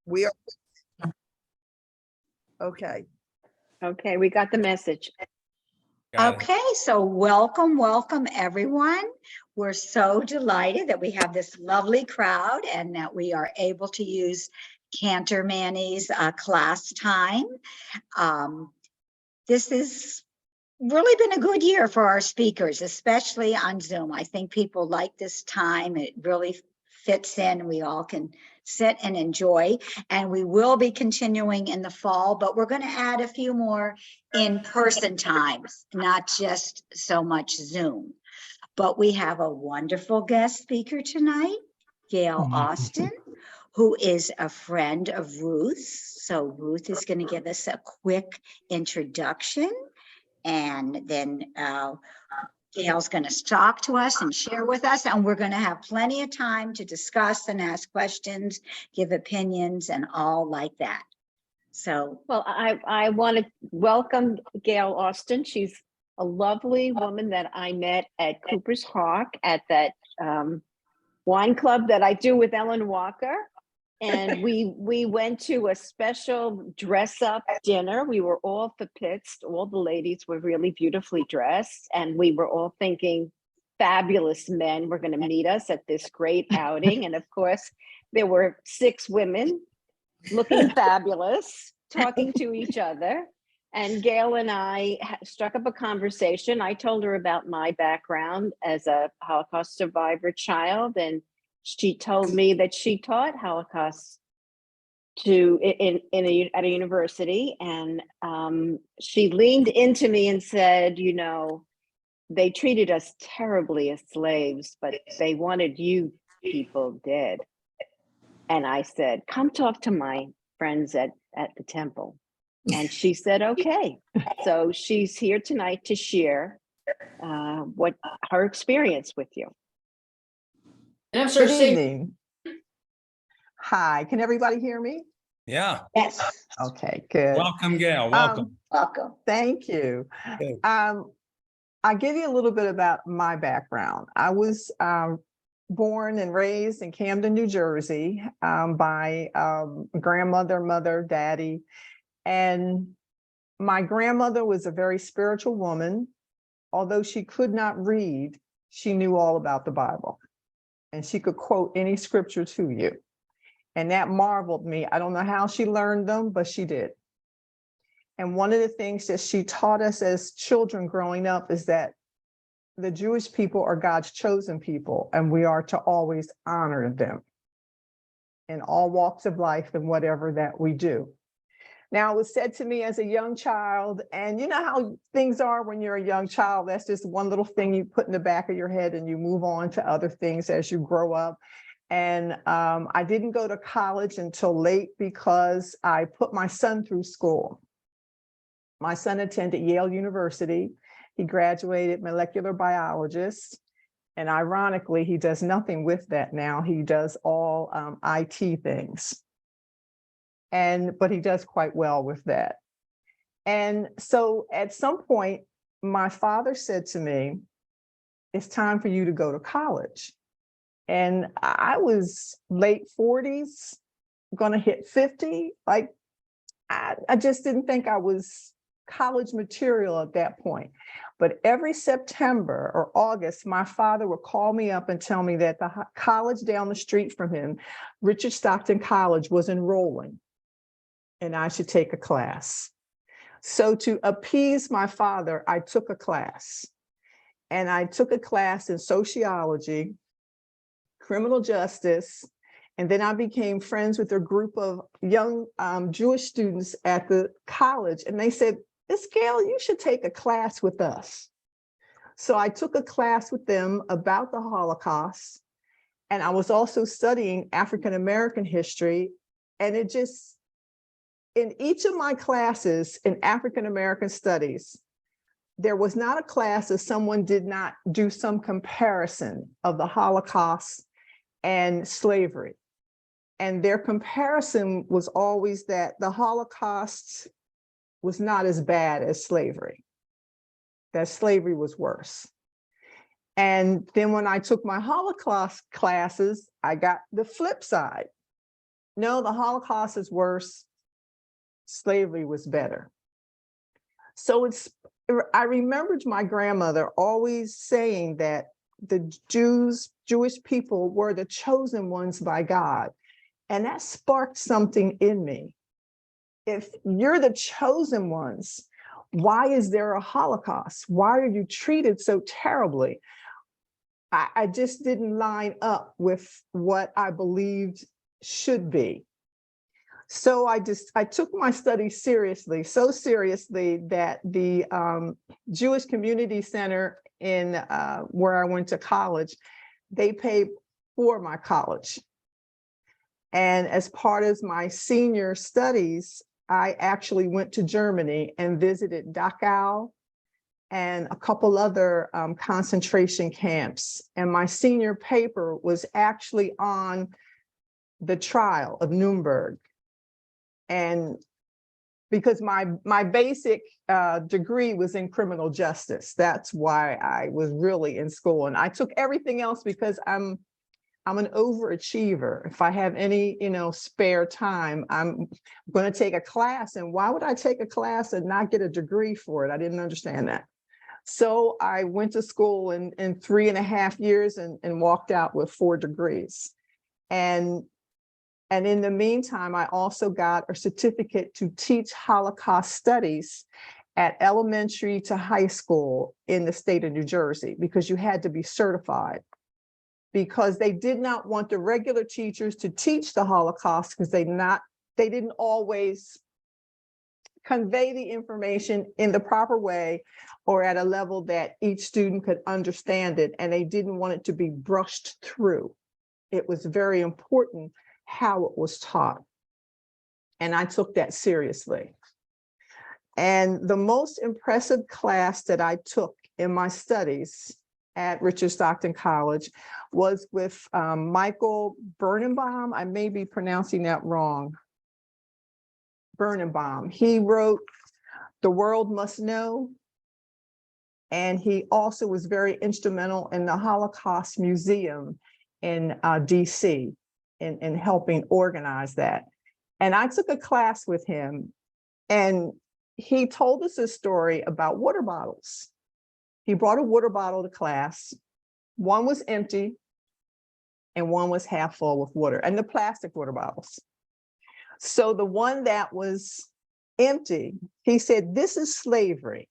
We are okay. Okay, we got the message. Got it. Okay, so welcome everyone. We're so delighted that we have this lovely crowd and that we are able to use Cantor Manny's class time. This has really been a good year for our speakers, especially on Zoom. I think people like this time. It really fits in. We all can sit and enjoy, and we will be continuing in the fall, but we're going to add a few more in-person times, not just so much Zoom. But we have a wonderful guest speaker tonight, Gail Austin, who is a friend of Ruth's. So Ruth is going to give us a quick introduction, and then Gail's going to talk to us and share with us, and we're going to have plenty of time to discuss and ask questions, give opinions, and all like that. So, Well, I want to welcome Gail Austin. She's a lovely woman that I met at Cooper's Hawk at that wine club that I do with Ellen Walker. And we went to a special dress up dinner. We were all Fapitzt. All the ladies were really beautifully dressed. And we were all thinking fabulous men were going to meet us at this great outing. And of course, there were 6 women looking fabulous, talking to each other. And Gail and I struck up a conversation. I told her about my background as a Holocaust survivor child, and she told me that she taught Holocaust at a university, and she leaned into me and said, you know, they treated us terribly as slaves, but they wanted you people dead. And I said, come talk to my friends at the temple. And she said, okay. So she's here tonight to share what her experience with you. Good evening. Hi, can everybody hear me? Yeah. yes, Okay, good. Welcome, Gail. Welcome. welcome. Thank you. Good. I'll give you a little bit about my background. I was born and raised in Camden, New Jersey, by grandmother, mother, daddy. And my grandmother was a very spiritual woman. Although she could not read, she knew all about the Bible. And she could quote any scripture to you. And that marveled me. I don't know how she learned them, but she did. And one of the things that she taught us as children growing up is that the Jewish people are God's chosen people, and we are to always honor them in all walks of life and whatever that we do. Now, it was said to me as a young child, and you know how things are when you're a young child, that's just one little thing you put in the back of your head and you move on to other things as you grow up. And I didn't go to college until late because I put my son through school. My son attended Yale University. He graduated molecular biologist. And ironically, he does nothing with that now. He does all IT things. But he does quite well with that. And so at some point, my father said to me, it's time for you to go to college. And I was late 40s, gonna hit 50. Like, I just didn't think I was college material at that point. But every September or August, my father would call me up and tell me that the college down the street from him, Richard Stockton College, was enrolling, and I should take a class. So to appease my father, I took a class. And I took a class in sociology, criminal justice, and then I became friends with a group of young Jewish students at the college. And they said, Miss Gail, you should take a class with us. So I took a class with them about the Holocaust. And I was also studying African-American history. And it just, in each of my classes in African-American studies, there was not a class that someone did not do some comparison of the Holocaust and slavery. And their comparison was always that the Holocaust was not as bad as slavery, that slavery was worse. And then when I took my Holocaust classes, I got the flip side. no, the Holocaust is worse. Slavery was better. So I remembered my grandmother always saying that the Jewish people were the chosen ones by God. And that sparked something in me. If you're the chosen ones, why is there a Holocaust? Why are you treated so terribly? I just didn't line up with what I believed should be. So I took my studies seriously, so seriously that the Jewish Community Center in where I went to college, they paid for my college. And as part of my senior studies, I actually went to Germany and visited Dachau and a couple other concentration camps. And my senior paper was actually on the trial of Nuremberg. And because my basic degree was in criminal justice, that's why I was really in school. And I took everything else because I'm an overachiever. If I have any, spare time, I'm going to take a class. And why would I take a class and not get a degree for it? I didn't understand that. So I went to school in 3.5 years and walked out with 4 degrees. And in the meantime, I also got a certificate to teach Holocaust studies at elementary to high school in the state of New Jersey, because you had to be certified, because they did not want the regular teachers to teach the Holocaust because they didn't always convey the information in the proper way or at a level that each student could understand it, and they didn't want it to be brushed through. It was very important how it was taught. And I took that seriously. And the most impressive class that I took in my studies at Richard Stockton College was with Michael Birnbaum. I may be pronouncing that wrong. Birnbaum. He wrote The World Must Know. And he also was very instrumental in the Holocaust Museum in DC in helping organize that. And I took a class with him, and he told us a story about water bottles. He brought a water bottle to class. One was empty and one was half full with water, and the plastic water bottles. So the one that was empty, he said, "This is slavery."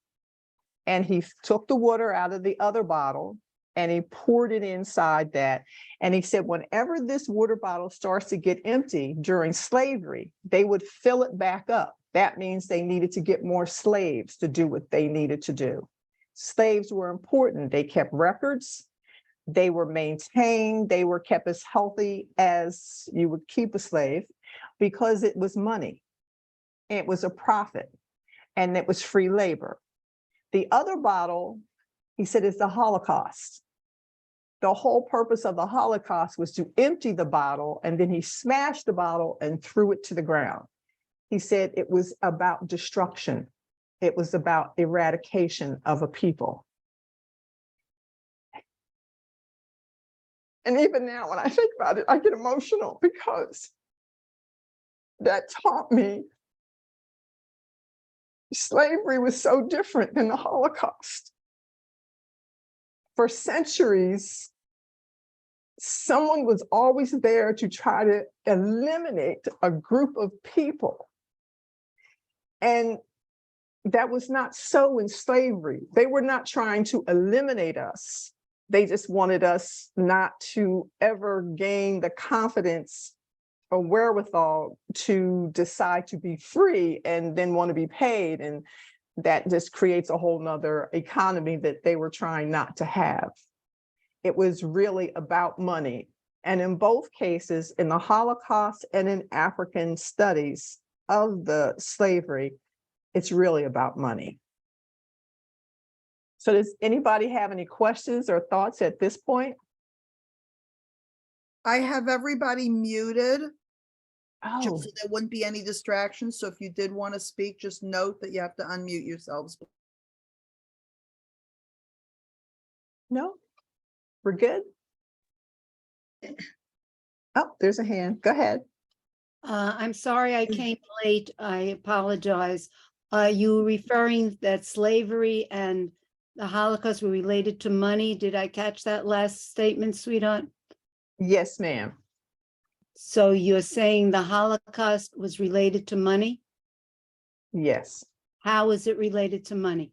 And he took the water out of the other bottle and he poured it inside that. And he said, whenever this water bottle starts to get empty during slavery, they would fill it back up. That means they needed to get more slaves to do what they needed to do. Slaves were important. They kept records. They were maintained. They were kept as healthy as you would keep a slave, because it was money. It was a profit, and it was free labor. The other bottle, he said, is the Holocaust. The whole purpose of the Holocaust was to empty the bottle, and then he smashed the bottle and threw it to the ground. He said it was about destruction. It was about eradication of a people. And even now, when I think about it, I get emotional, because that taught me slavery was so different than the Holocaust. For centuries, someone was always there to try to eliminate a group of people. And that was not so in slavery. They were not trying to eliminate us. They just wanted us not to ever gain the confidence or wherewithal to decide to be free and then want to be paid. And that just creates a whole nother economy that they were trying not to have. It was really about money. And in both cases, in the Holocaust and in African studies of the slavery, it's really about money. So does anybody have any questions or thoughts at this point? I have everybody muted, Oh, just so there wouldn't be any distractions. So if you did want to speak, just note that you have to unmute yourselves. no, we're good. Oh, there's a hand. Go ahead. I'm sorry I came late. I apologize. Are you referring that slavery and the Holocaust were related to money? Did I catch that last statement, sweetheart? Yes, ma'am. So you're saying the Holocaust was related to money? Yes. How is it related to money?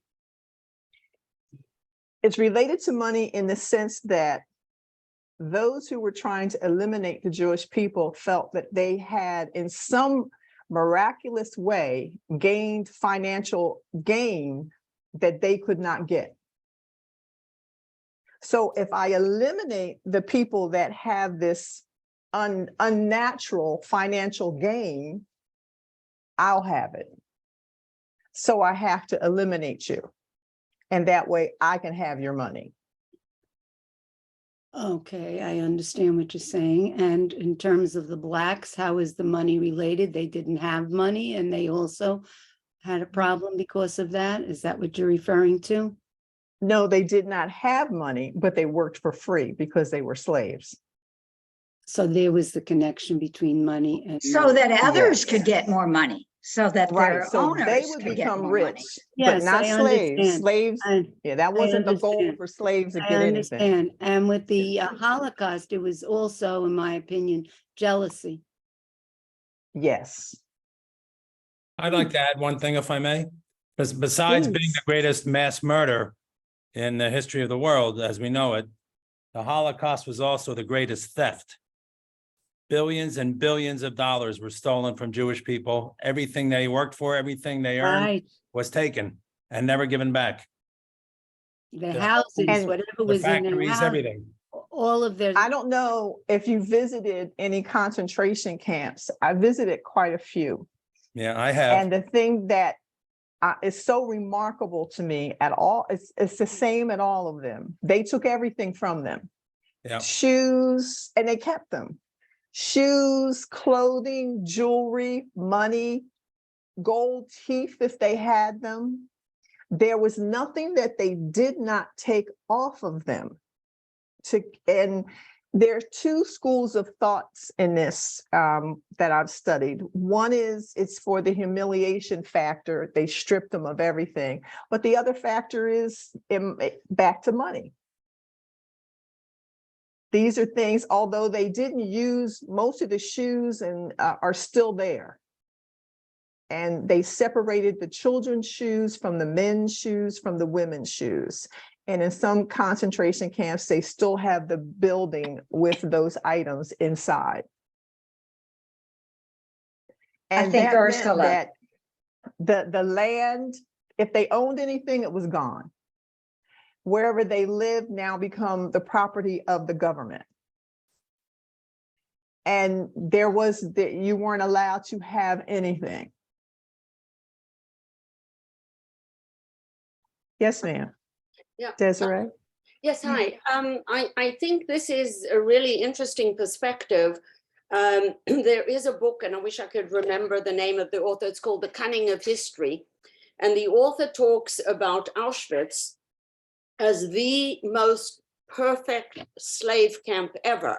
It's related to money in the sense that those who were trying to eliminate the Jewish people felt that they had, in some miraculous way, gained financial gain that they could not get. So if I eliminate the people that have this unnatural financial gain, I'll have it. So I have to eliminate you. And that way I can have your money. Okay, I understand what you're saying. And in terms of the blacks, how is the money related? They didn't have money and they also had a problem because of that? Is that what you're referring to? No, they did not have money, but they worked for free because they were slaves. So there was the connection between money and. So that others Yes. could get more money, so that Right, their so they owners would could get become more money. rich, Yes, but not I slaves. understand. Slaves, yeah, that wasn't the goal understand. for slaves to I get anything. understand. And with the Holocaust, it was also, in my opinion, jealousy. Yes. I'd like to add one thing, if I may. Besides being Please. the greatest mass murder in the history of the world, as we know it, the Holocaust was also the greatest theft. Billions and billions of dollars were stolen from Jewish people. Everything they worked for, everything they earned Right. was taken and never given back. The The houses, And whatever The was in their factories, house, everything. all of their. I don't know if you visited any concentration camps. I visited quite a few. Yeah, I have. And the thing that is so remarkable to me at all, it's the same at all of them. They took everything from them. Yeah. Shoes, and they kept them. Shoes, clothing, jewelry, money, gold teeth if they had them. There was nothing that they did not take off of them. And there are two schools of thoughts in this that I've studied. One is it's for the humiliation factor. They stripped them of everything. But the other factor is back to money. These are things, although they didn't use most of the shoes and are still there. And they separated the children's shoes from the men's shoes from the women's shoes. And in some concentration camps, they still have the building with those items inside. And I think that meant Ursula. that the land, if they owned anything, it was gone. Wherever they lived now become the property of the government. And there was that you weren't allowed to have anything. Yes, ma'am. Yeah. Desiree? Yes, hi. I think this is a really interesting perspective. There is a book, and I wish I could remember the name of the author. It's called The Cunning of History. And the author talks about Auschwitz as the most perfect slave camp ever.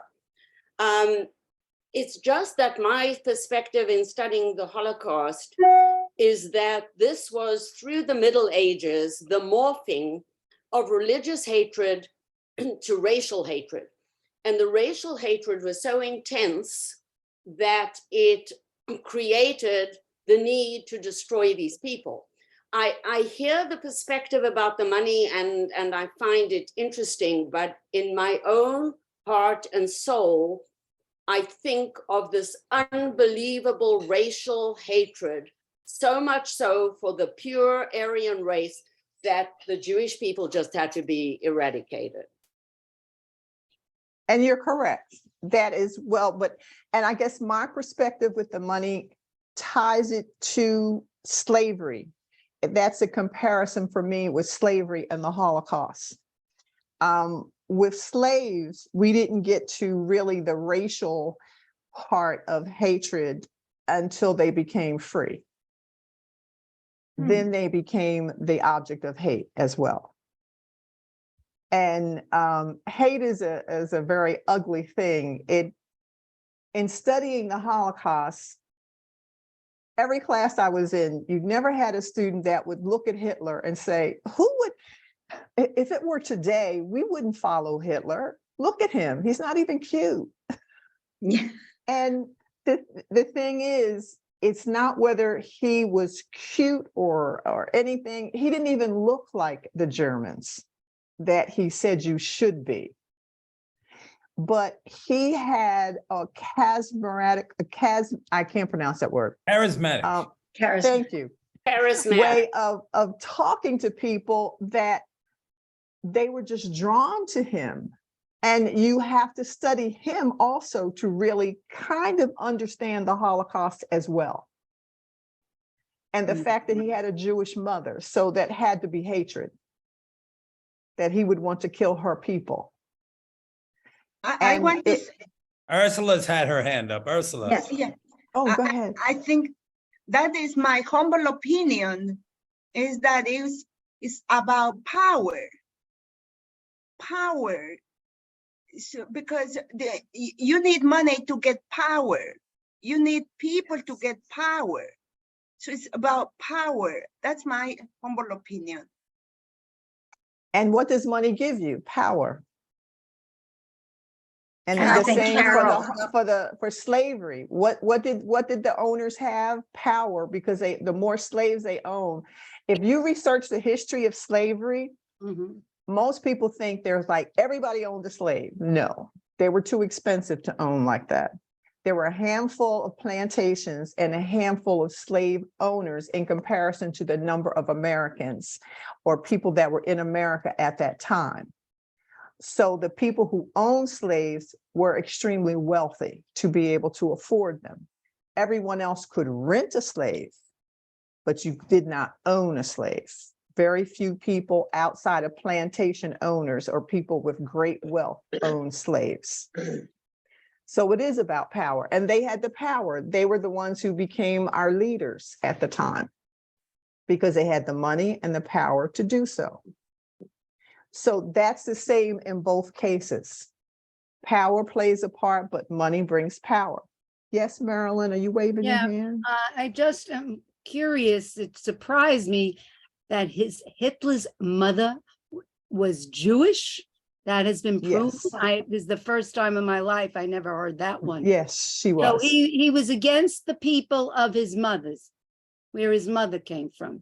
It's just that my perspective in studying the Holocaust is that this was through the Middle Ages, the morphing of religious hatred to racial hatred. And the racial hatred was so intense that it created the need to destroy these people. I hear the perspective about the money and I find it interesting, but in my own heart and soul, I think of this unbelievable racial hatred, so much so for the pure Aryan race that the Jewish people just had to be eradicated. And you're correct. That is and I guess my perspective with the money ties it to slavery. That's a comparison for me with slavery and the Holocaust. With slaves, we didn't get to really the racial part of hatred until they became free. Then they became the object of hate as well. And hate is a very ugly thing. In studying the Holocaust, every class I was in, you never had a student that would look at Hitler and say, who would, if it were today, we wouldn't follow Hitler. Look at him. He's not even cute. Yeah. And the thing is, it's not whether he was cute or anything. He didn't even look like the Germans that he said you should be. But he had a I can't pronounce that word. Charismatic. Charisma. Thank you. Charismatic. Way of talking to people that they were just drawn to him. And you have to study him also to really kind of understand the Holocaust as well. And the fact that he had a Jewish mother, so that had to be hatred, that he would want to kill her people. I And want to, Ursula's had her hand up. Ursula. Yes. yeah, Oh, go ahead. I think that is my humble opinion, is that it's about power. Power. So, because you need money to get power. You need people to get power. So it's about power. That's my humble opinion. And what does money give you? Power. And And I the think same Carol- for slavery. What did the owners have? Power, because the more slaves they own. If you research the history of slavery, Mhm. most people think there's like everybody owned a slave. No, they were too expensive to own like that. There were a handful of plantations and a handful of slave owners in comparison to the number of Americans or people that were in America at that time. So the people who owned slaves were extremely wealthy to be able to afford them. Everyone else could rent a slave, but you did not own a slave. Very few people outside of plantation owners or people with great wealth owned slaves. So it is about power, and they had the power. They were the ones who became our leaders at the time because they had the money and the power to do so. So that's the same in both cases. Power plays a part, but money brings power. Yes, Marilyn, are you waving your Yeah, hand? I just am curious. It surprised me that Hitler's mother was Jewish. That has been proven. Yes. This is the first time in my life I never heard that one. Yes, she So was. he was against the people of his mother's, where his mother came from.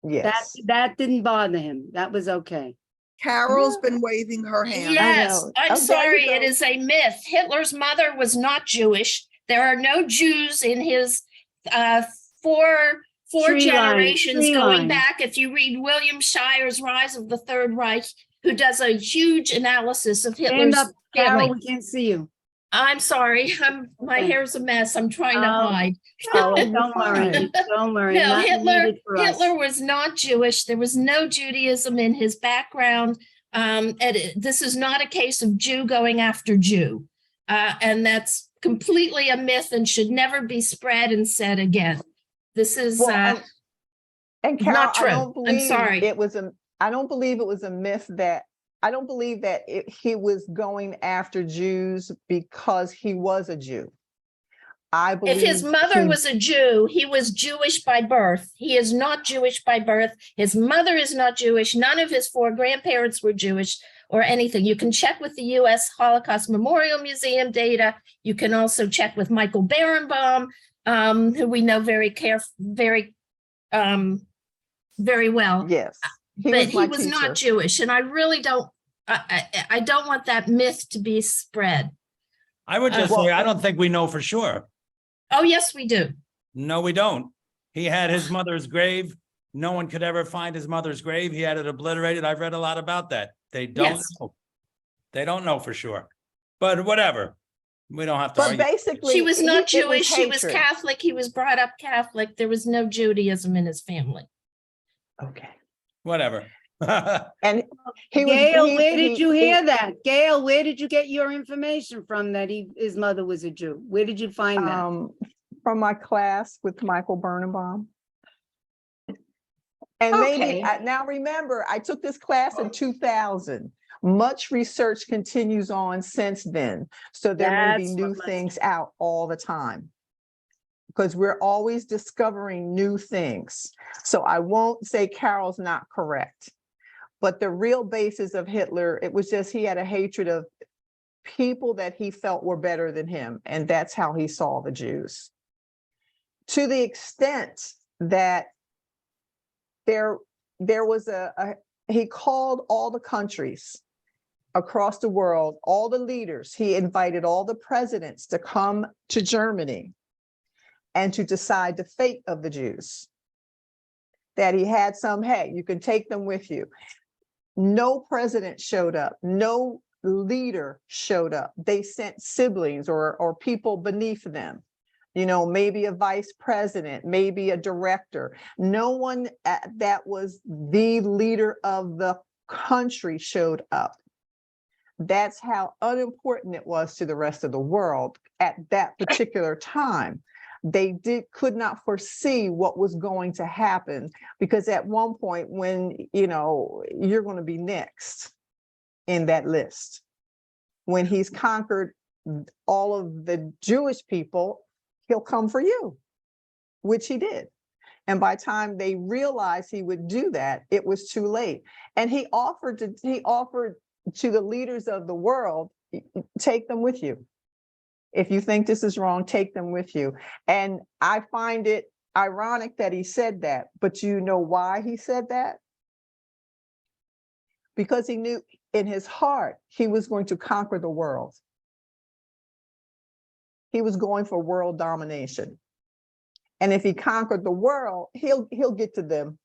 Yes. That didn't bother him. That was okay. Carol's been waving her hand. Yes, know. I'm Oh, there you sorry, it go. is a myth. Hitler's mother was not Jewish. There are no Jews in his four Tree line, generations tree going line. back. If you read William Shire's Rise of the Third Reich, who does a huge analysis of Stand Hitler's up, Carol, family. we can't see you. I'm sorry, my Okay. hair's a mess. I'm trying to Oh, hide. Oh, Don't you're worry, fine. don't worry. No, Not needed for us. Hitler was not Jewish. There was no Judaism in his background. This is not a case of Jew going after Jew. And that's completely a myth and should never be spread and said again. This is Well, and Carol, not true. I don't I'm believe sorry. it was I don't believe it was a myth that I don't believe that he was going after Jews because he was a Jew. I believe If his mother he- was a Jew, he was Jewish by birth. He is not Jewish by birth. His mother is not Jewish. None of his four grandparents were Jewish or anything. You can check with the U.S. Holocaust Memorial Museum data. You can also check with Michael Berenbaum, who we know very well. Yes. But he my was teacher. not Jewish, and I really don't. I don't want that myth to be spread. I would just Well, say, I don't think we know for sure. Oh, yes, we do. No, we don't. He had his mother's grave. No one could ever find his mother's grave. He had it obliterated. I've read a lot about that. They don't Yes. know. They don't know for sure. But whatever. We don't have to But argue. basically, She was not it Jewish. She was hatred. Catholic. He was brought up Catholic. There was no Judaism in his family. Okay. Whatever. And he was. Gail, he- where did he- you he- hear that? Gail, where did you get your information from that his mother was a Jew? Where did you find that? From my class with Michael Birnbaum. And maybe, Okay. now remember, I took this class in 2000. Much research continues on since then. So there may be That's new what must- things out all the time. because we're always discovering new things. So I won't say Carol's not correct, but the real basis of Hitler, it was just he had a hatred of people that he felt were better than him, and that's how he saw the Jews. To the extent that there was he called all the countries across the world, all the leaders, he invited all the presidents to come to Germany and to decide the fate of the Jews. That he had some, hey, you can take them with you. No president showed up, no leader showed up. They sent siblings or people beneath them. You know, maybe a vice president, maybe a director. No one that was the leader of the country showed up. That's how unimportant it was to the rest of the world at that particular time. They could not foresee what was going to happen, because at one point when, you know, you're going to be next in that list. When he's conquered all of the Jewish people, he'll come for you, which he did. And by the time they realized he would do that, it was too late. And he offered to the leaders of the world, take them with you. If you think this is wrong, take them with you. And I find it ironic that he said that, but you know why he said that? Because he knew in his heart he was going to conquer the world. He was going for world domination. And if he conquered the world, he'll get to them.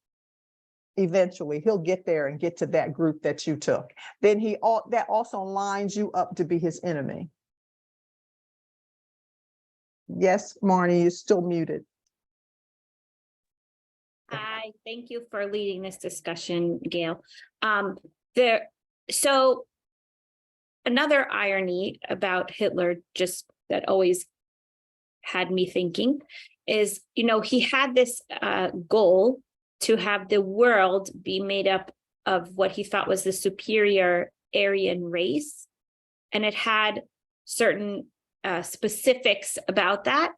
Eventually, he'll get there and get to that group that you took. Then that also lines you up to be his enemy. Yes, Marnie, you're still muted. Hi, thank you for leading this discussion, Gail. So another irony about Hitler, just that always had me thinking, is, you know, he had this goal to have the world be made up of what he thought was the superior Aryan race. And it had certain specifics about that,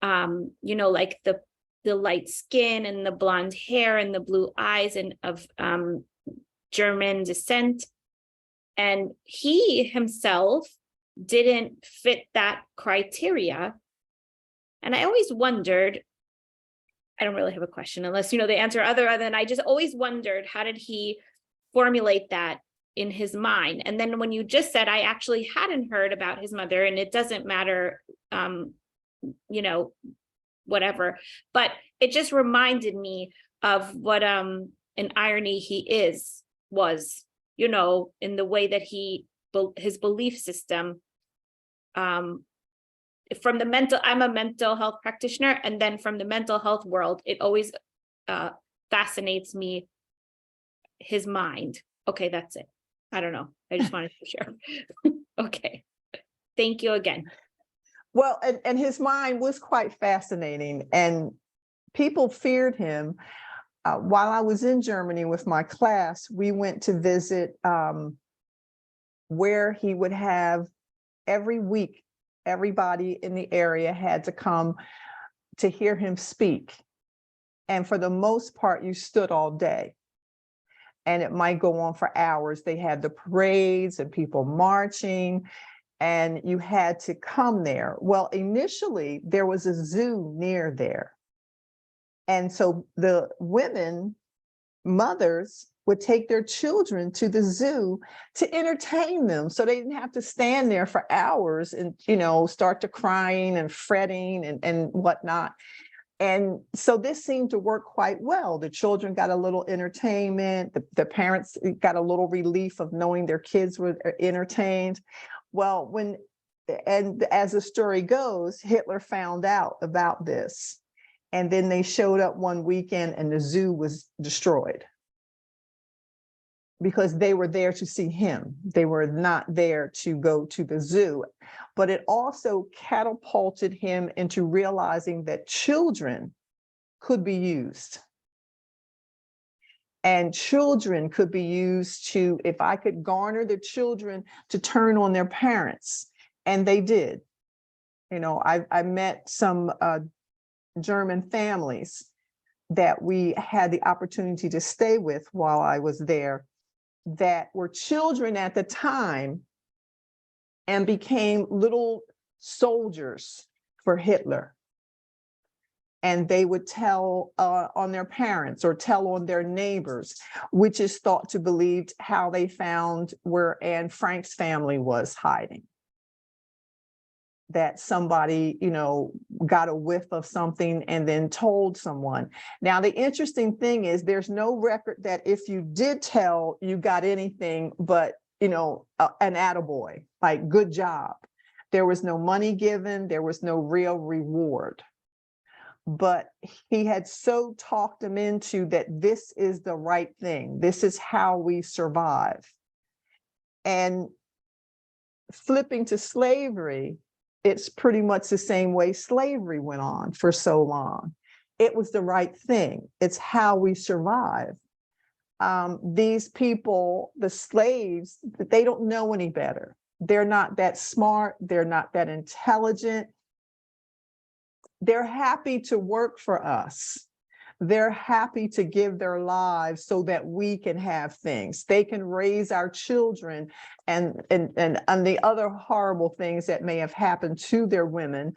you know, like the light skin and the blonde hair and the blue eyes and of German descent. And he himself didn't fit that criteria. And I always wondered, I don't really have a question unless you know the answer other than I just always wondered, how did he formulate that in his mind? And then when you just said, I actually hadn't heard about his mother, and it doesn't matter, you know, whatever, but it just reminded me of what an irony he was, you know, in the way that his belief system, from the mental, I'm a mental health practitioner, and then from the mental health world, it always fascinates me, his mind. Okay, that's it. I don't know. I just wanted to share. Okay. Thank you again. Well, and his mind was quite fascinating, and people feared him. While I was in Germany with my class, we went to visit where he would have every week, everybody in the area had to come to hear him speak. And for the most part, you stood all day. And it might go on for hours. They had the parades and people marching, and you had to come there. Well, initially, there was a zoo near there. And so the women, mothers, would take their children to the zoo to entertain them, so they didn't have to stand there for hours and, you know, start to crying and fretting and whatnot. And so this seemed to work quite well. The children got a little entertainment. The parents got a little relief of knowing their kids were entertained. Well, and as the story goes, Hitler found out about this. And then they showed up one weekend and the zoo was destroyed, because they were there to see him. They were not there to go to the zoo. But it also catapulted him into realizing that children could be used. And children could be used to, if I could garner the children to turn on their parents, and they did. You know, I met some German families that we had the opportunity to stay with while I was there that were children at the time and became little soldiers for Hitler. And they would tell on their parents or tell on their neighbors, which is thought to believe how they found where Anne Frank's family was hiding. That somebody, you know, got a whiff of something and then told someone. Now, the interesting thing is there's no record that if you did tell, you got anything but, you know, an attaboy, like good job. There was no money given. There was no real reward. But he had so talked them into that this is the right thing. This is how we survive. And flipping to slavery, it's pretty much the same way slavery went on for so long. It was the right thing. It's how we survive. These people, the slaves, they don't know any better. They're not that smart. They're not that intelligent. They're happy to work for us. They're happy to give their lives so that we can have things. They can raise our children and the other horrible things that may have happened to their women,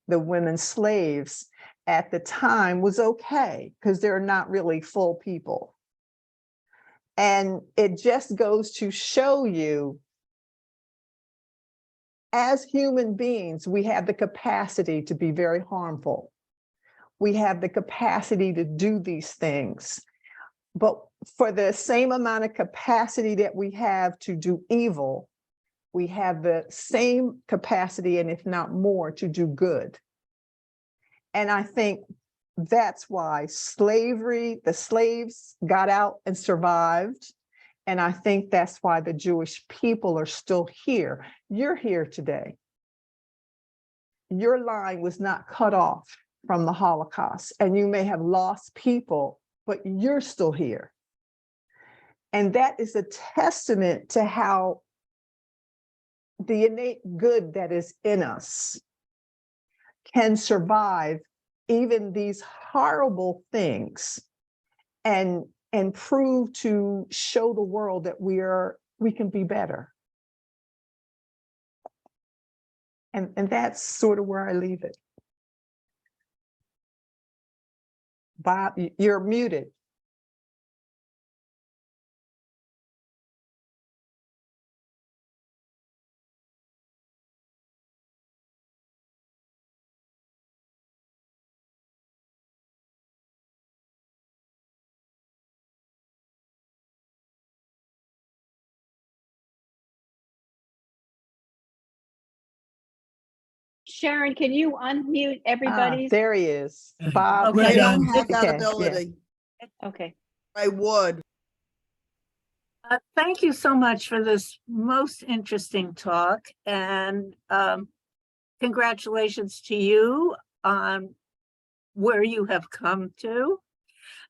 the women slaves at the time was okay because they're not really full people. And it just goes to show you, as human beings, we have the capacity to be very harmful. We have the capacity to do these things. But for the same amount of capacity that we have to do evil, we have the same capacity, and if not more, to do good. And I think that's why slavery, the slaves got out and survived. And I think that's why the Jewish people are still here. You're here today. Your line was not cut off from the Holocaust, and you may have lost people, but you're still here. And that is a testament to how the innate good that is in us can survive even these horrible things and prove to show the world that we can be better. And that's sort of where I leave it. Bob, you're muted. Sharon, can you unmute everybody? There he is. Bob. I Okay. don't have that Okay, yeah. ability. Okay. I would. Thank you so much for this most interesting talk, and congratulations to you on where you have come to.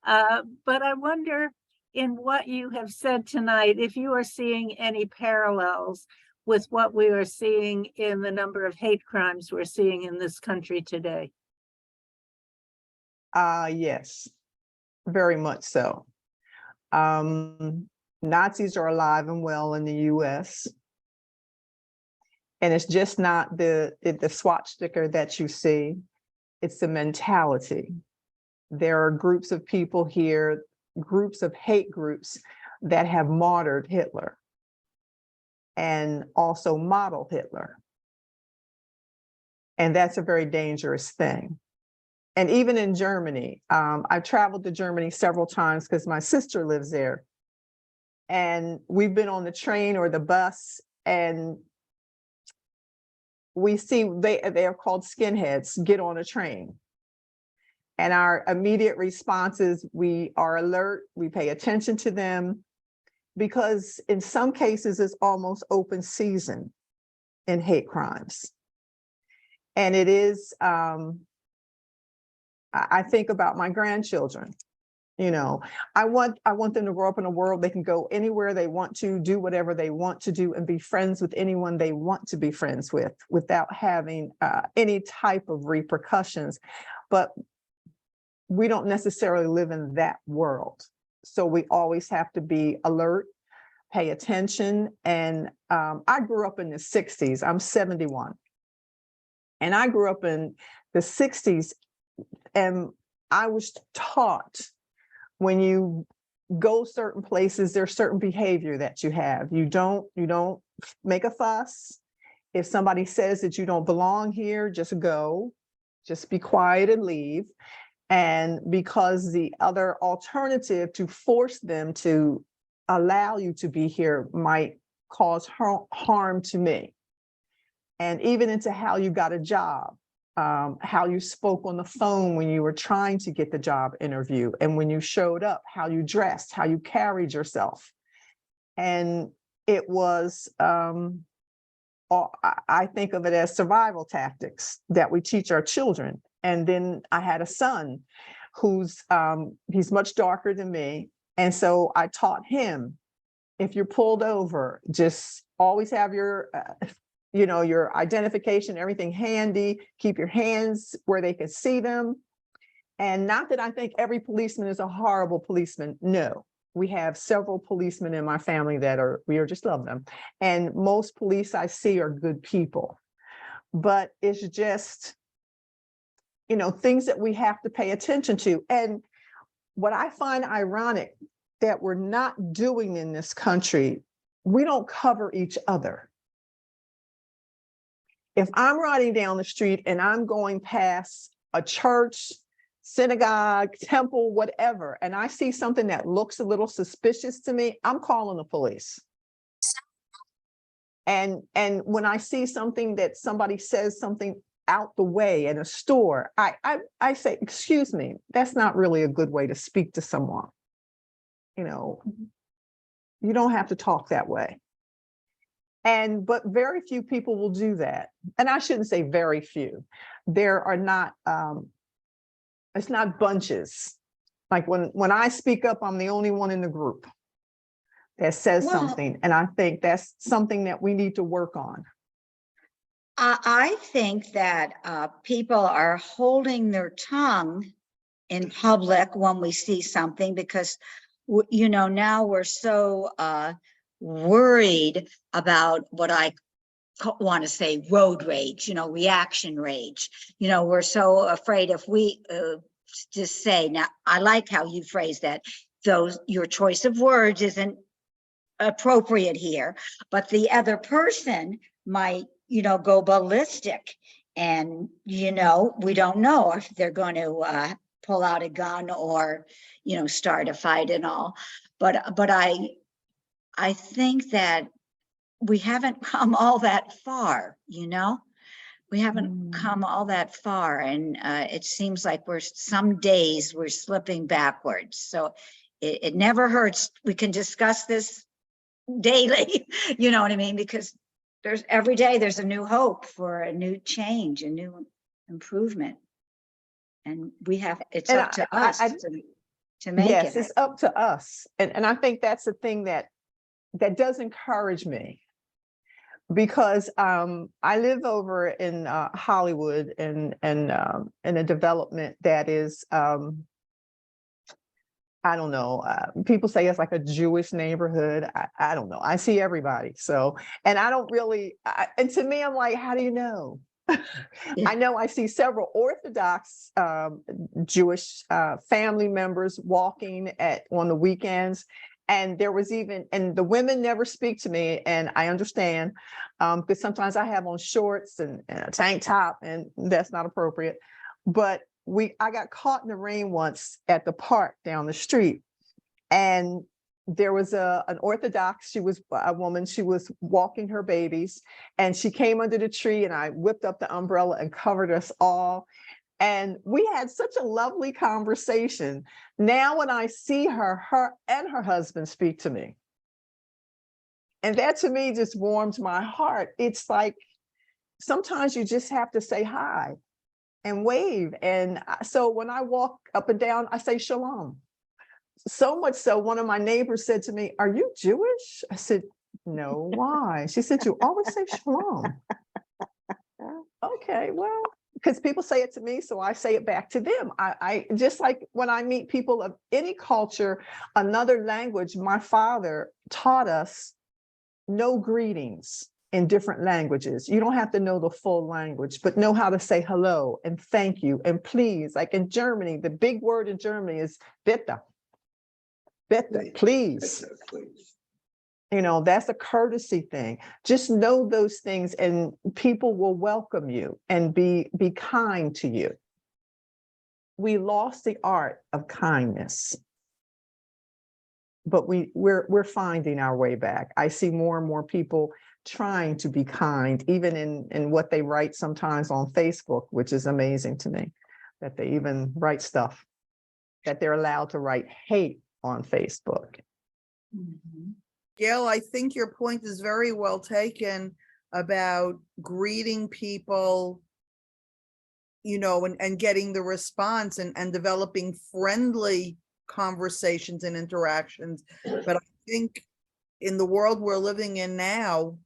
But I wonder, in what you have said tonight, if you are seeing any parallels with what we are seeing in the number of hate crimes we're seeing in this country today. Yes, very much so. Nazis are alive and well in the US. And it's just not the swastika that you see, it's the mentality. There are groups of people here, groups of hate groups that have martyred Hitler and also modeled Hitler. And that's a very dangerous thing. And even in Germany, I've traveled to Germany several times because my sister lives there. And we've been on the train or the bus, and we see they are called skinheads get on a train. And our immediate response is we are alert, we pay attention to them, because in some cases it's almost open season in hate crimes. And it is, I think about my grandchildren. You know, I want them to grow up in a world they can go anywhere they want to, do whatever they want to do, and be friends with anyone they want to be friends with without having any type of repercussions. But we don't necessarily live in that world. So we always have to be alert, pay attention. And I grew up in the 60s. I'm 71. And I grew up in the 60s, and I was taught when you go certain places, there's certain behavior that you have. You don't make a fuss. If somebody says that you don't belong here, just go, just be quiet and leave. And because the other alternative to force them to allow you to be here might cause harm to me. And even into how you got a job, how you spoke on the phone when you were trying to get the job interview, and when you showed up, how you dressed, how you carried yourself. And it was, I think of it as survival tactics that we teach our children. And then I had a son who's, he's much darker than me. And so I taught him, if you're pulled over, just always have your, your identification, everything handy, keep your hands where they can see them. And not that I think every policeman is a horrible policeman. No, we have several policemen in my family that we just love them. And most police I see are good people, but it's just, things that we have to pay attention to. And what I find ironic that we're not doing in this country, we don't cover each other. If I'm riding down the street and I'm going past a church, synagogue, temple, whatever, and I see something that looks a little suspicious to me, I'm calling the police. And when I see something that somebody says something out the way in a store, I say, excuse me, that's not really a good way to speak to someone. You don't have to talk that way. But very few people will do that. And I shouldn't say very few. There are not, it's not bunches. Like when I speak up, I'm the only one in the group that says something. And I think that's something that we need to work on. I think that people are holding their tongue in public when we see something, because now we're so worried about what I want to say road rage, reaction rage. We're so afraid if we just say, now I like how you phrase that, your choice of words isn't appropriate here, but the other person might go ballistic, and we don't know if they're going to pull out a gun or start a fight and all. But I think that we haven't come all that far. We haven't come all that far, and it seems like some days we're slipping backwards. So it never hurts. We can discuss this daily, you know what I mean? Because every day there's a new hope for a new change, a new improvement. And it's up to us to make it. Yes, it's up to us. And I think that's the thing that does encourage me, because I live over in Hollywood and in a development that is, I don't know, people say it's like a Jewish neighborhood. I don't know. I see everybody. So, and I don't really, and to me, I'm like, how do you know? I know I see several Orthodox Jewish family members walking on the weekends. And there was and the women never speak to me, and I understand, because sometimes I have on shorts and a tank top, and that's not appropriate. But I got caught in the rain once at the park down the street, and there was an Orthodox, she was a woman, she was walking her babies, and she came under the tree, and I whipped up the umbrella and covered us all. And we had such a lovely conversation. Now, when I see her and her husband speak to me, and that to me just warms my heart. It's like, sometimes you just have to say hi and wave. And so when I walk up and down, I say shalom. So much so, one of my neighbors said to me, "Are you Jewish?" I said, "No, why?" She said, "You always say shalom." Okay, well, because people say it to me, so I say it back to them. I just like when I meet people of any culture, another language, my father taught us no greetings in different languages. You don't have to know the full language, but know how to say hello and thank you and please. Like in Germany, the big word in Germany is bitte. Bitte, please. You know, that's a courtesy thing. Just know those things and people will welcome you and be kind to you. We lost the art of kindness, but we're finding our way back. I see more and more people trying to be kind, even in what they write sometimes on Facebook, which is amazing to me, that they even write stuff, that they're allowed to write hate on Facebook. Gail, I think your point is very well taken about greeting people, you know, and getting the response and developing friendly conversations and interactions. But I think in the world we're living in now,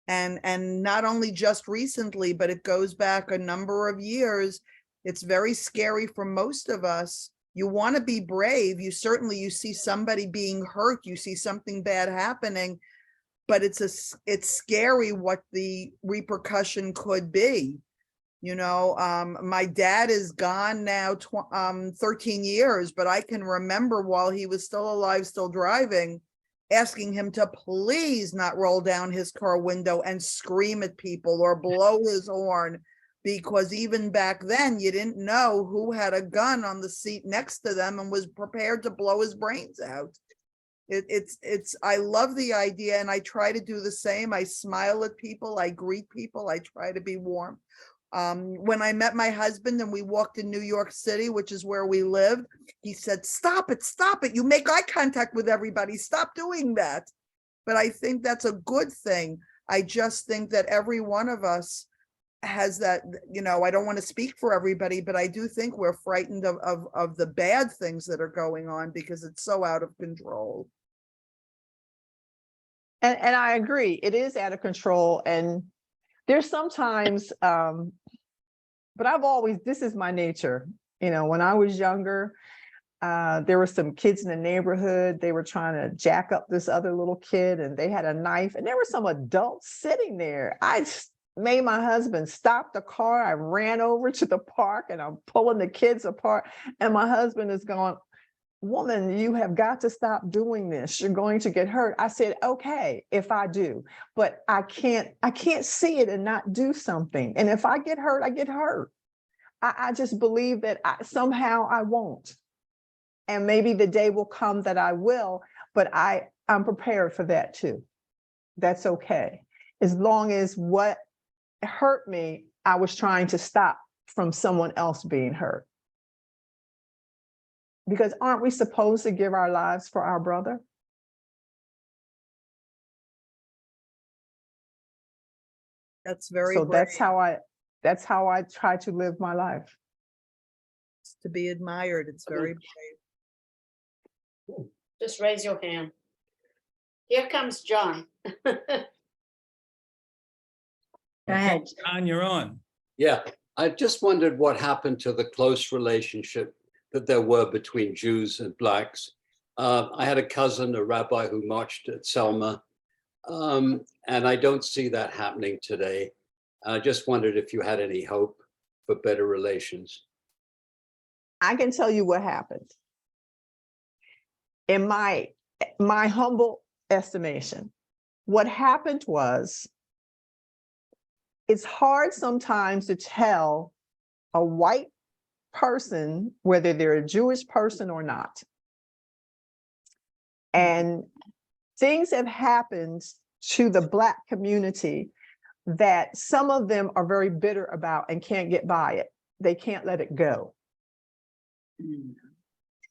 and not only just recently, but it goes back a number of years, it's very scary for most of us. You want to be brave. You see somebody being hurt, you see something bad happening, but it's scary what the repercussion could be. You know, my dad is gone now 13 years, but I can remember while he was still alive, still driving, asking him to please not roll down his car window and scream at people or blow his horn. Because even back then, you didn't know who had a gun on the seat next to them and was prepared to blow his brains out. I love the idea, and I try to do the same. I smile at people, I greet people, I try to be warm. When I met my husband and we walked in New York City, which is where we lived, he said, stop it, you make eye contact with everybody, stop doing that. But I think that's a good thing. I just think that every one of us has that, you know, I don't want to speak for everybody, but I do think we're frightened of the bad things that are going on because it's so out of control. And I agree, it is out of control. And there's sometimes, but this is my nature. You know, when I was younger, there were some kids in the neighborhood, they were trying to jack up this other little kid and they had a knife and there were some adults sitting there. I made my husband stop the car. I ran over to the park and I'm pulling the kids apart. And my husband is going, woman, you have got to stop doing this. You're going to get hurt. I said, okay, if I do, but I can't see it and not do something. And if I get hurt, I get hurt. I just believe that somehow I won't. And maybe the day will come that I will, but I'm prepared for that too. That's okay. As long as what hurt me, I was trying to stop from someone else being hurt. Because aren't we supposed to give our lives for our brother? That's very so brave. That's how I try to live my life. It's to be admired. It's very brave. Just raise your hand. Here comes John. Go ahead. John, you're on. Yeah, I just wondered what happened to the close relationship that there were between Jews and Blacks. I had a cousin, a rabbi, who marched at Selma, and I don't see that happening today. I just wondered if you had any hope for better relations. I can tell you what happened. In my humble estimation, what happened was, it's hard sometimes to tell a white person whether they're a Jewish person or not. And things have happened to the Black community that some of them are very bitter about and can't get by it. They can't let it go.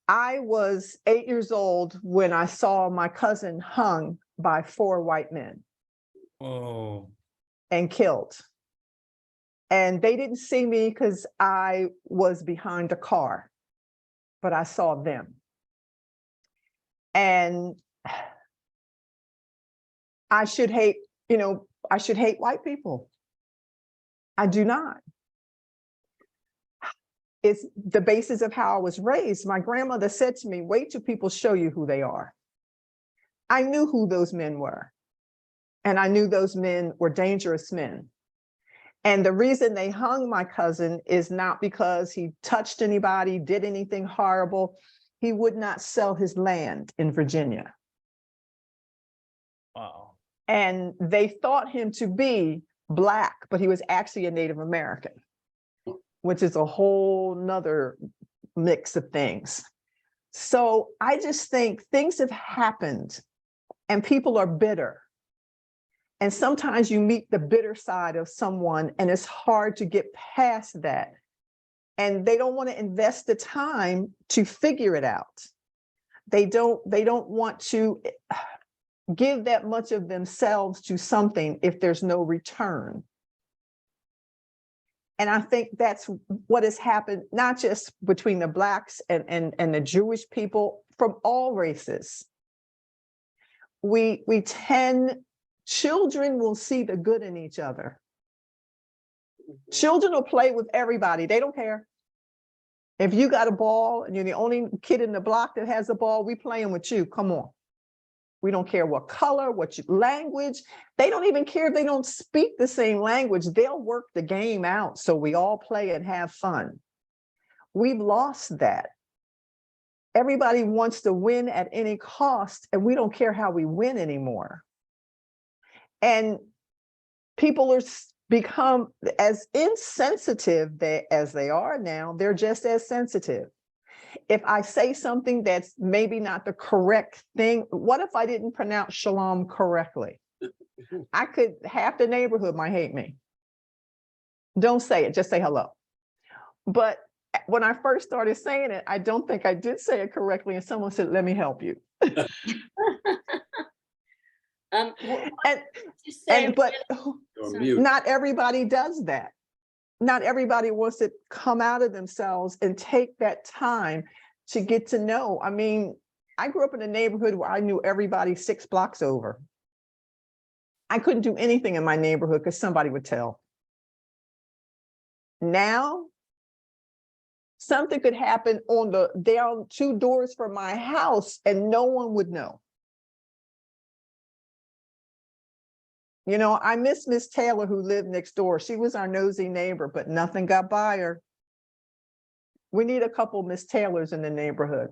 I was 8 years old when I saw my cousin hung by 4 white men. Oh. And killed. And they didn't see me because I was behind a car, but I saw them. And I should hate white people. I do not. It's the basis of how I was raised. My grandmother said to me, wait till people show you who they are. I knew who those men were. And I knew those men were dangerous men. And the reason they hung my cousin is not because he touched anybody, did anything horrible. He would not sell his land in Virginia. Wow. And they thought him to be Black, but he was actually a Native American, which is a whole nother mix of things. So I just think things have happened and people are bitter. And sometimes you meet the bitter side of someone and it's hard to get past that. And they don't want to invest the time to figure it out. They don't want to give that much of themselves to something if there's no return. And I think that's what has happened, not just between the Blacks and the Jewish people, from all races. Children will see the good in each other. Children will play with everybody. They don't care. If you got a ball and you're the only kid in the block that has a ball, we playing with you. Come on. We don't care what color, what language. They don't even care if they don't speak the same language. They'll work the game out so we all play and have fun. We've lost that. Everybody wants to win at any cost, and we don't care how we win anymore. And people are become as insensitive as they are now. They're just as sensitive. If I say something that's maybe not the correct thing, what if I didn't pronounce shalom correctly? Half the neighborhood might hate me. Don't say it, just say hello. But when I first started saying it, I don't think I did say it correctly. And someone said, let me help you. But not everybody does that. Not everybody wants to come out of themselves and take that time to get to know. I mean, I grew up in a neighborhood where I knew everybody 6 blocks over. I couldn't do anything in my neighborhood because somebody would tell. Now, something could happen down 2 doors from my house and no one would know. You know, I miss Miss Taylor who lived next door. She was our nosy neighbor, but nothing got by her. We need a couple Miss Taylors in the neighborhood.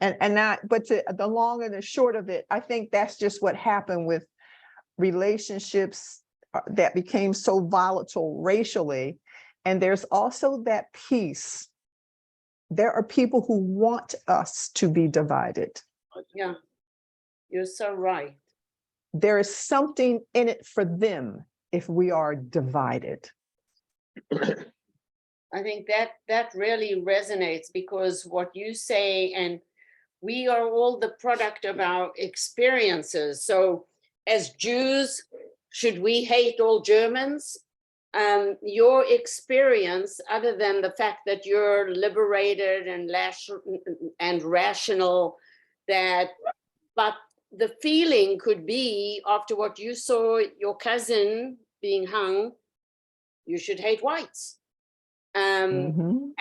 But the long and the short of it, I think that's just what happened with relationships that became so volatile racially. And there's also that piece. There are people who want us to be divided. Yeah, you're so right. There is something in it for them if we are divided. I think that really resonates, because what you say, and we are all the product of our experiences. So as Jews, should we hate all Germans? Your experience, other than the fact that you're liberated and rational, but the feeling could be, after what you saw your cousin being hung, you should hate whites. And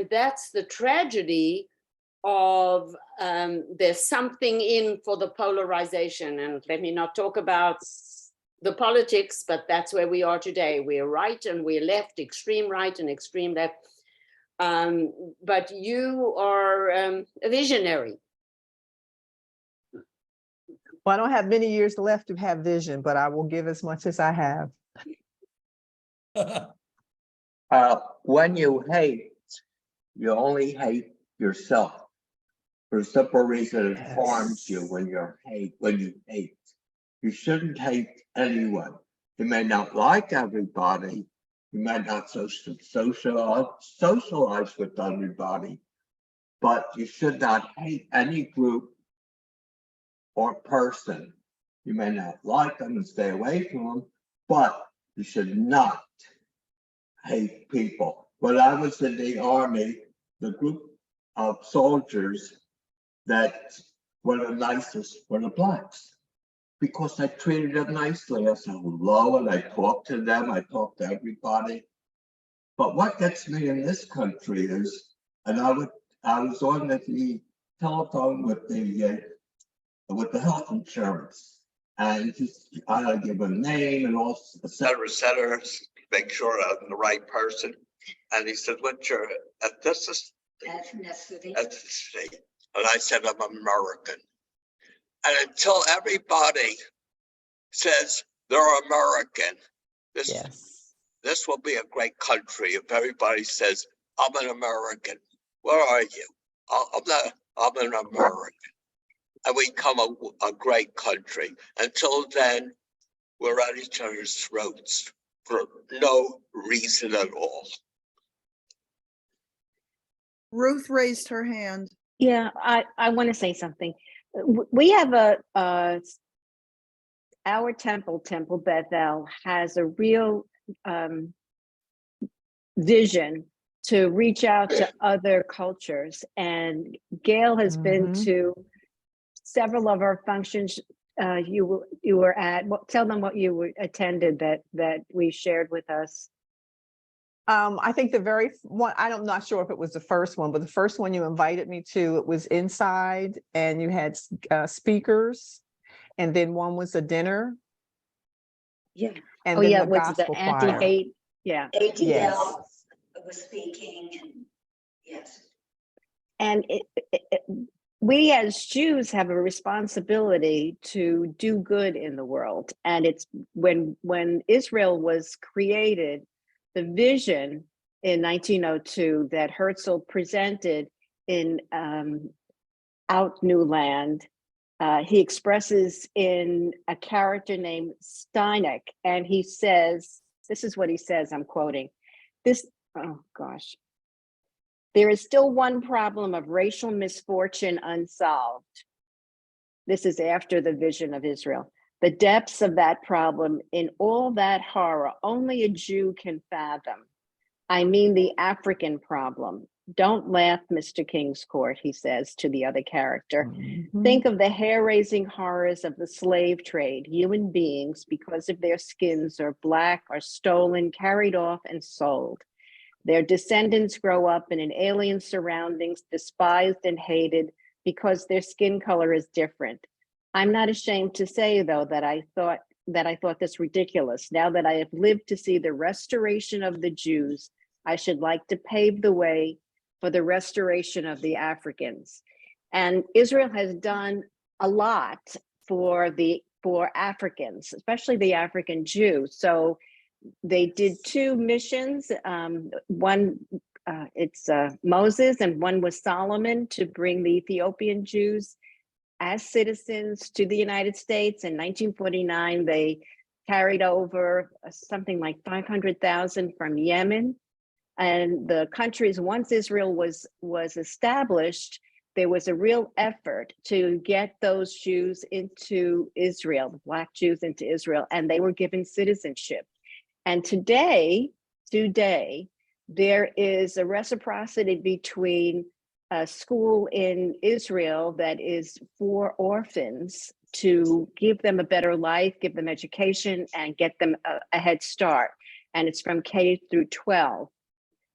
that's the tragedy of there's something in for the polarization. And let me not talk about the politics, but that's where we are today. We're right and we're left, extreme right and extreme left. But you are a visionary. Well, I don't have many years left to have vision, but I will give as much as I have. When you hate, you only hate yourself. For a simple reason, it harms you when you hate. You shouldn't hate anyone. You may not like everybody. You may not socialize with everybody, but you should not hate any group or person. You may not like them and stay away from them, but you should not hate people. When I was in the Army, the group of soldiers that were the nicest were the Blacks, because I treated them nicely. I said hello and I talked to them. I talked to everybody. But what gets me in this country is, and I was on the telephone with the health insurance, and just I give a name and all, et cetera, make sure I'm the right person. And he said, "What's your ethnicity?" Ethnicity. And I said, "I'm American." And until everybody says they're American, this will be a great country. If everybody says, "I'm an American," where are you? I'm an American. And we become a great country. Until then, we're at each other's throats for no reason at all. Ruth raised her hand. Yeah, I want to say something. We have our Temple Bethel has a real vision to reach out to other cultures. And Gail has been to several of our functions you were at. Tell them what you attended that we shared with us. I think the very one, I'm not sure if it was the first one, but the first one you invited me to, it was inside and you had speakers, and then one was a dinner. Yeah. And Oh then yeah, the it was the gospel choir. anti-hate. Yeah. Yes. Was speaking, and yes. And we as Jews have a responsibility to do good in the world. And it's when Israel was created, the vision in 1902 that Herzl presented in Out New Land, he expresses in a character named Steinek, and he says, this is what he says, I'm quoting, oh gosh. "There is still one problem of racial misfortune unsolved." This is after the vision of Israel. "The depths of that problem, in all that horror, only a Jew can fathom. I mean the African problem. Don't laugh, Mr. Kingscourt," he says to the other character. "Think of the hair-raising horrors of the slave trade. Human beings, because of their skins, are black, are stolen, carried off, and sold. Their descendants grow up in an alien surroundings, despised and hated because their skin color is different. I'm not ashamed to say, though, that I thought this ridiculous. Now that I have lived to see the restoration of the Jews, I should like to pave the way for the restoration of the Africans." And Israel has done a lot for Africans, especially the African Jews. So they did 2 missions. One, it's Moses, and one was Solomon, to bring the Ethiopian Jews as citizens to the United States. In 1949, they carried over something like 500,000 from Yemen. And the countries, once Israel was established, there was a real effort to get those Jews into Israel, the Black Jews into Israel, and they were given citizenship. And today, there is a reciprocity between a school in Israel that is for orphans to give them a better life, give them education, and get them a head start. And it's from K through 12.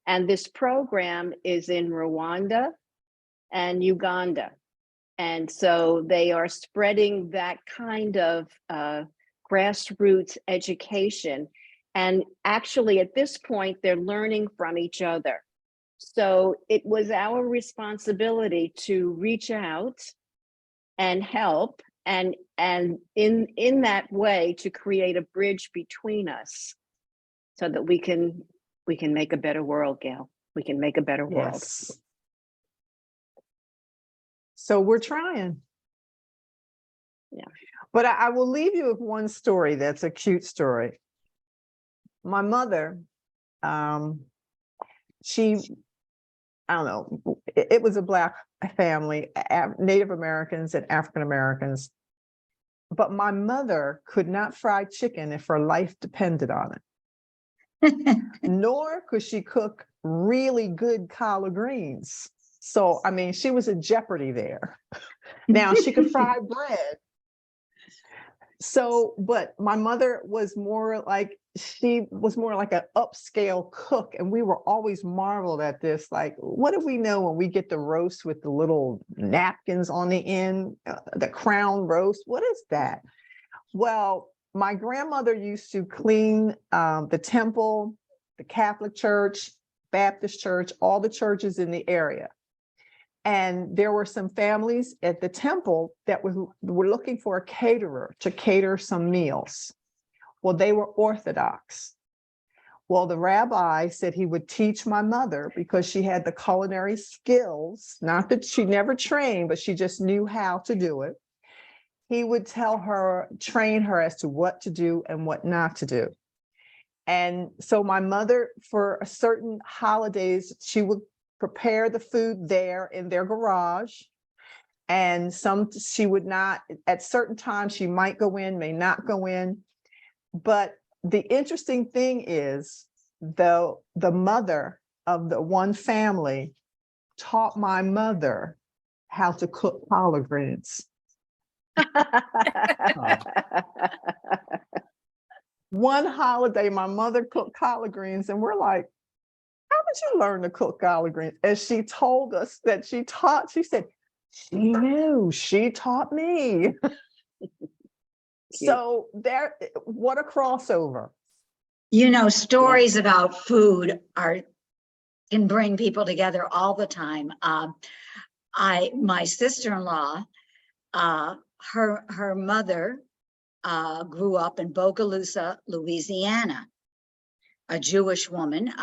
And this program is in Rwanda and Uganda. And so they are spreading that kind of grassroots education. And actually, at this point, they're learning from each other. So it was our responsibility to reach out and help, and in that way to create a bridge between us, so that we can make a better world, Gail. We can make a better world. Yes. So we're trying. Yeah. But I will leave you with one story that's a cute story. My mother, I don't know, it was a Black family, Native Americans and African Americans. But my mother could not fry chicken if her life depended on it. Nor could she cook really good collard greens. So, I mean, she was in jeopardy there. Now, she could fry bread, So, but my mother was more like, she was more like an upscale cook, and we were always marveled at this. Like, what do we know when we get the roast with the little napkins on the end, the crown roast? What is that? Well, my grandmother used to clean the temple, the Catholic Church, Baptist Church, all the churches in the area. And there were some families at the temple that were looking for a caterer to cater some meals. Well, they were Orthodox. Well, the rabbi said he would teach my mother because she had the culinary skills, not that she never trained, but she just knew how to do it. He would train her as to what to do and what not to do. And so my mother, for certain holidays, she would prepare the food there in their garage. And she would not, at certain times, she might go in, may not go in. But the interesting thing is, the mother of the one family taught my mother how to cook collard greens. One holiday, my mother cooked collard greens, and we're like, how did you learn to cook collard greens? And she told us that she said, she knew, she taught me. So what a crossover. You know, stories about food can bring people together all the time. My sister-in-law, her mother grew up in Bogalusa, Louisiana, a Jewish woman.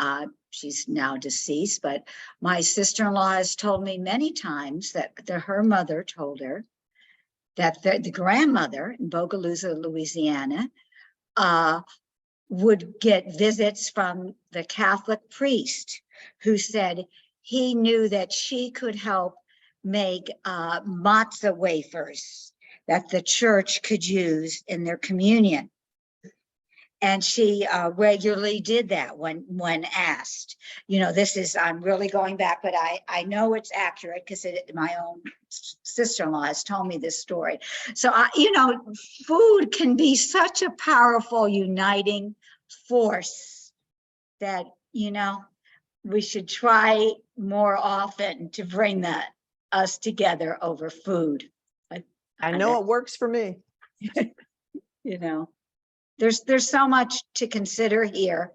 She's now deceased, but my sister-in-law has told me many times that her mother told her that the grandmother in Bogalusa, Louisiana, would get visits from the Catholic priest who said he knew that she could help make matzah wafers that the church could use in their communion. And she regularly did that when asked. You know, I'm really going back, but I know it's accurate because my own sister-in-law has told me this story. So, you know, food can be such a powerful uniting force that, you know, we should try more often to bring us together over food. I know it works for me. You know. There's so much to consider here.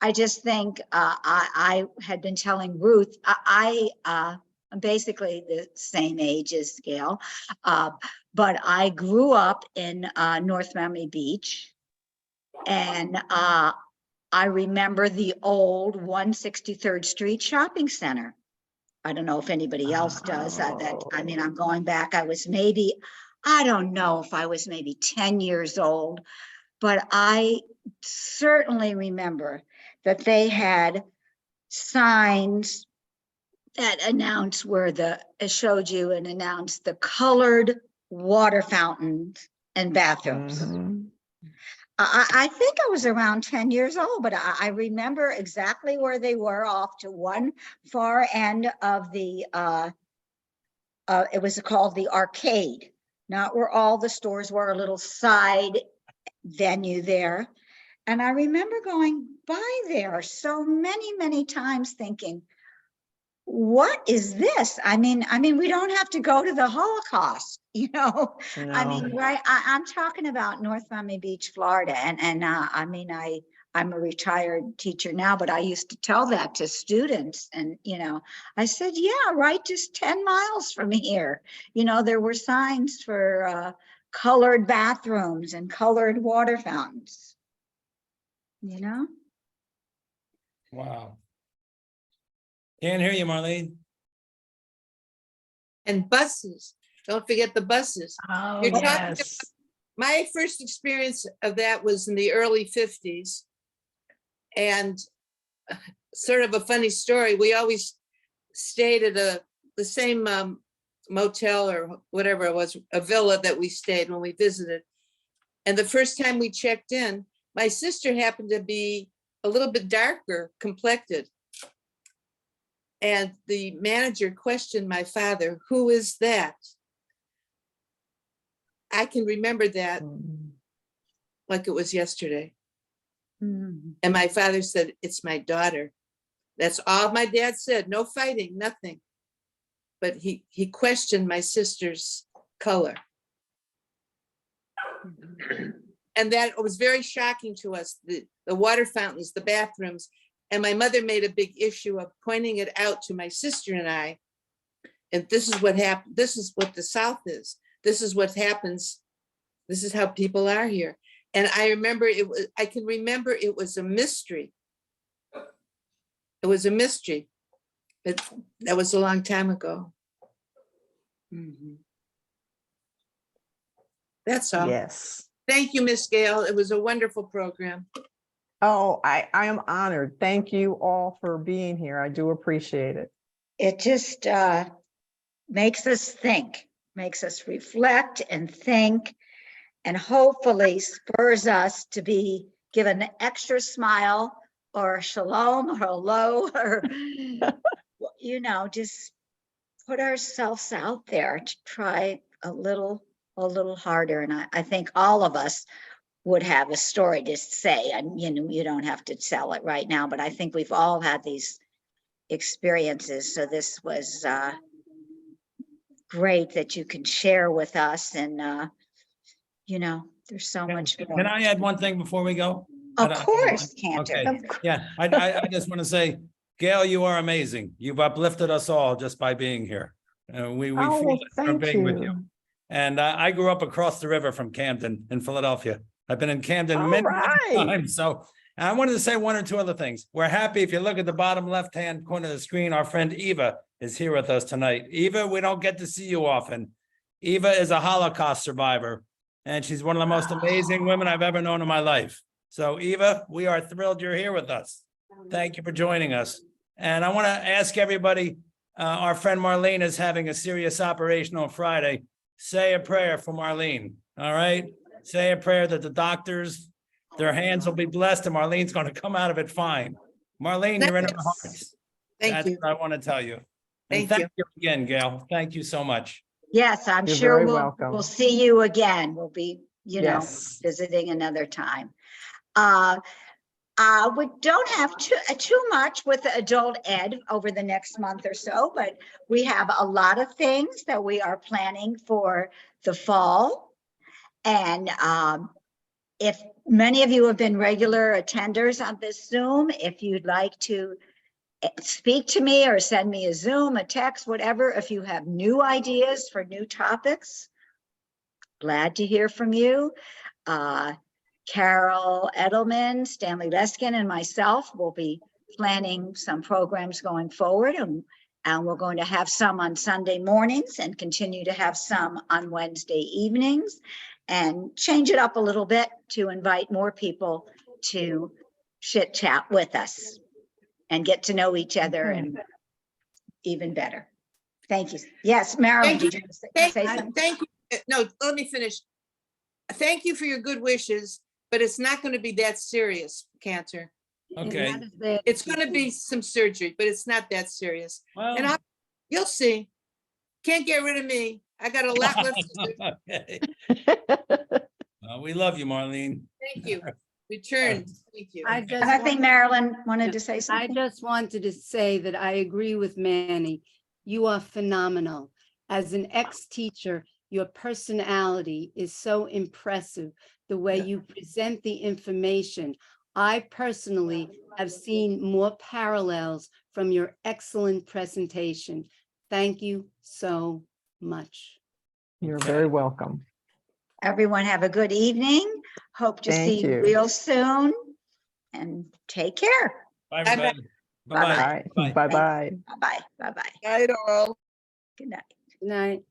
I just think I had been telling Ruth, I'm basically the same age as Gail, but I grew up in North Miami Beach, and I remember the old 163rd Street Shopping Center. I don't know if anybody else does. I mean, I'm going back. I don't know if I was maybe 10 years old. But I certainly remember that they had signs that announced announced the colored water fountains and bathrooms. Mm-hmm. I think I was around 10 years old, but I remember exactly where they were, off to one far end of the, it was called the arcade, not where all the stores were, a little side venue there. And I remember going by there so many times thinking, what is this? I mean, we don't have to go to the Holocaust, you know. No. I mean, right, I'm talking about North Miami Beach, Florida. And I mean, I'm a retired teacher now, but I used to tell that to students. And, you know, I said, yeah, right, just 10 miles from here. You know, there were signs for colored bathrooms and colored water fountains, you know? Wow. Can't hear you, Marlene. And buses. Don't forget the buses. Oh, You're talking yes. My first experience of that was in the early 50s. And sort of a funny story, we always stayed at the same motel or whatever it was, a villa that we stayed when we visited. And the first time we checked in, my sister happened to be a little bit darker complected. And the manager questioned my father, "Who is that?" I can remember that like it was yesterday. Mhm. And my father said, "It's my daughter." That's all my dad said. No fighting, nothing. But he questioned my sister's color. And that was very shocking to us, the water fountains, the bathrooms. And my mother made a big issue of pointing it out to my sister and I. And this is what happened. This is what the South is. This is what happens. This is how people are here. And I remember I can remember it was a mystery. It was a mystery. But that was a long time ago. That's all. Yes. Thank you, Miss Gail. It was a wonderful program. Oh, I am honored. Thank you all for being here. I do appreciate it. It just makes us think, makes us reflect and think, and hopefully spurs us to be given an extra smile or a shalom or hello or, you know, just put ourselves out there to try a little harder. And I think all of us would have a story to say, and you know, you don't have to tell it right now, but I think we've all had these experiences. So this was great that you can share with us, and you know, there's so much more. Can I add one thing before we go? Of course, Cantor. Okay. Yeah, I just want to say, Gail, you are amazing. You've uplifted us all just by being here. We Oh, feel well, that we're thank being with you. you. And I grew up across the river from Camden in Philadelphia. I've been in Camden All many right. times. So and I wanted to say one or two other things. We're happy if you look at the bottom left-hand corner of the screen, our friend Eva is here with us tonight. Eva, we don't get to see you often. Eva is a Holocaust survivor, and she's one of the most amazing women I've ever known in my life. So Eva, we are thrilled you're here with us. Thank you for joining us. And I want to ask everybody, our friend Marlene is having a serious operation on Friday. Say a prayer for Marlene, all right? Say a prayer that the doctors, their hands will be blessed and Marlene's going to come out of it fine. Marlene, you're in our hearts. Thank That's you. what I want to tell you. And Thank you. thank you again, Gail. Thank you so much. Yes, I'm You're sure very we'll welcome. see you again. We'll be, you know, Yes. visiting another time. We don't have too much with the adult ed over the next month or so, but we have a lot of things that we are planning for the fall. And if many of you have been regular attenders on this Zoom, if you'd like to speak to me or send me a Zoom, a text, whatever, if you have new ideas for new topics, glad to hear from you. Carol Edelman, Stanley Leskin, and myself will be planning some programs going forward, and we're going to have some on Sunday mornings and continue to have some on Wednesday evenings, and change it up a little bit to invite more people to chit chat with us and get to know each other and even better. Thank you. Yes, Marilyn, Thank you. did you say something? Thank you. No, let me finish. Thank you for your good wishes, but it's not going to be that serious, Cantor. Okay. It's going to be some surgery, but it's not that serious. And Well, you'll see. Can't get rid of me. I got a lot left to do. okay. We love you, Marlene. Thank you. Returned. Thank you. I just And I think want- Marilyn wanted to say I something. just wanted to say that I agree with Manny. You are phenomenal. As an ex-teacher, your personality is so impressive, the way you present the information. I personally have seen more parallels from your excellent presentation. Thank you so much. You're Okay. very welcome. Everyone have a good evening. Hope to see Thank you you. real soon, and take care. Bye, Bye-bye. everybody. Bye-bye. Bye-bye. Bye. Bye-bye. Bye-bye. Bye-bye. Night all. Good night. Good night.